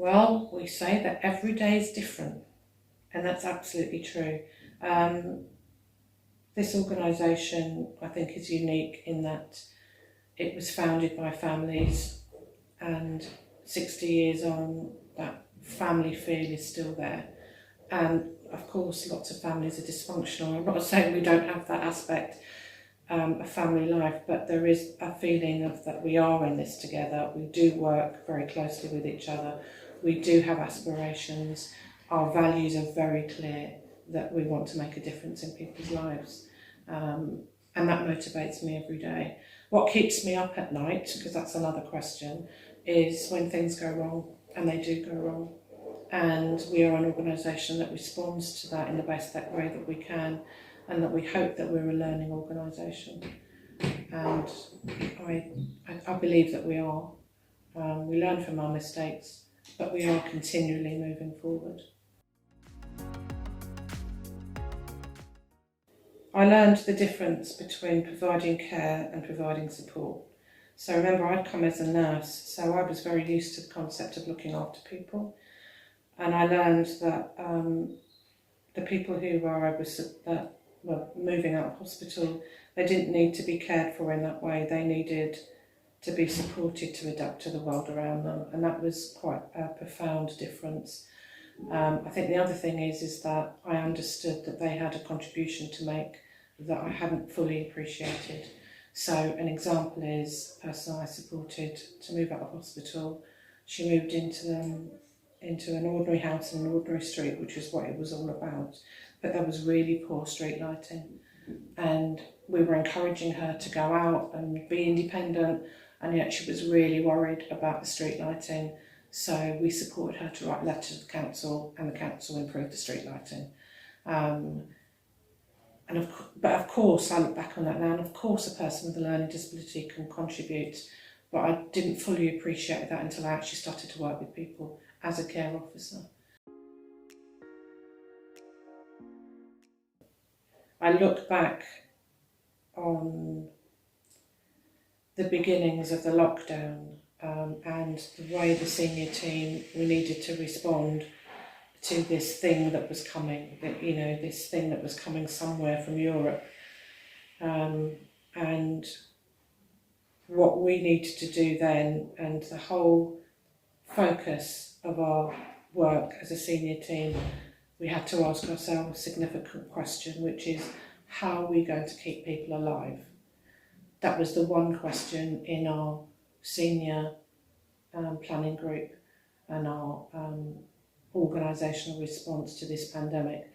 Well, we say that every day is different, and that's absolutely true. This organisation, I think, is unique in that it was founded by families, and 60 years on, that family feel is still there. And of course, lots of families are dysfunctional. I'm not saying we don't have that aspect of family life, but there is a feeling of that we are in this together. We do work very closely with each other. We do have aspirations. Our values are very clear that we want to make a difference in people's lives. And that motivates me every day. What keeps me up at night, because that's another question, is when things go wrong, and they do go wrong. And we are an organisation that responds to that in the best way that we can, and that we hope that we're a learning organisation. And I believe that we are. We learn from our mistakes, but we are continually moving forward. I learned the difference between providing care and providing support. So remember, I'd come as a nurse, so I was very used to the concept of looking after people. And I learned that the people who were moving out of hospital, they didn't need to be cared for in that way. They needed to be supported to adapt to the world around them. And that was quite a profound difference. I think the other thing is that I understood that they had a contribution to make that I hadn't fully appreciated. So an example is a person I supported to move out of hospital. She moved into an ordinary house in an ordinary street, which is what it was all about. But there was really poor street lighting. And we were encouraging her to go out and be independent, and yet she was really worried about the street lighting. So we supported her to write letters to the council, and the council improved the street lighting. But of course, I look back on that now, and of course a person with a learning disability can contribute, but I didn't fully appreciate that until I actually started to work with people as a care officer. I look back on the beginnings of the lockdown and the way the senior team, we needed to respond to this thing that was coming, this thing that was coming somewhere from Europe. And what we needed to do then, and the whole focus of our work as a senior team, we had to ask ourselves a significant question, which is, how are we going to keep people alive? That was the one question in our senior planning group and our organisational response to this pandemic.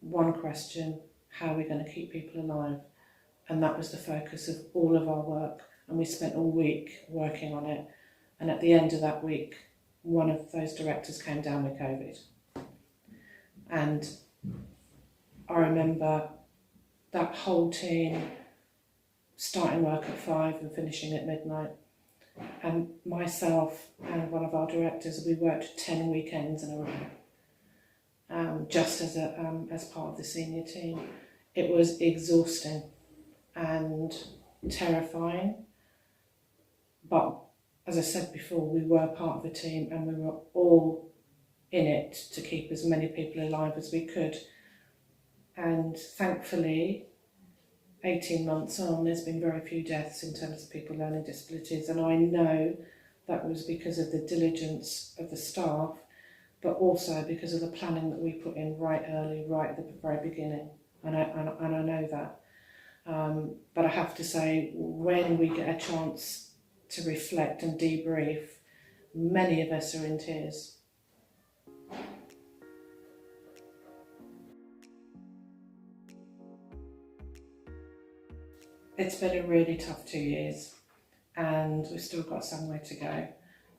One question, how are we going to keep people alive? And that was the focus of all of our work, and we spent all week working on it. And at the end of that week, one of those directors came down with COVID. And I remember that whole team starting work at 5 and finishing at midnight. And myself and one of our directors, we worked 10 weekends in a row, just as part of the senior team. It was exhausting and terrifying, but as I said before, we were part of a team, and we were all in it to keep as many people alive as we could. And thankfully, 18 months on, there's been very few deaths in terms of people with learning disabilities, and I know that was because of the diligence of the staff, but also because of the planning that we put in right early, right at the very beginning, and I know that. But I have to say, when we get a chance to reflect and debrief, many of us are in tears. It's been a really tough 2 years, and we've still got some way to go,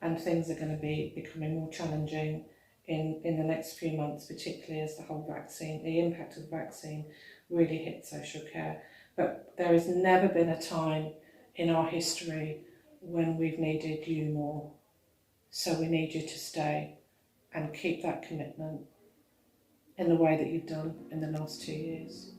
and things are going to be becoming more challenging in the next few months, particularly as the impact of the vaccine really hit social care. But there has never been a time in our history when we've needed you more. So we need you to stay and keep that commitment in the way that you've done in the last 2 years.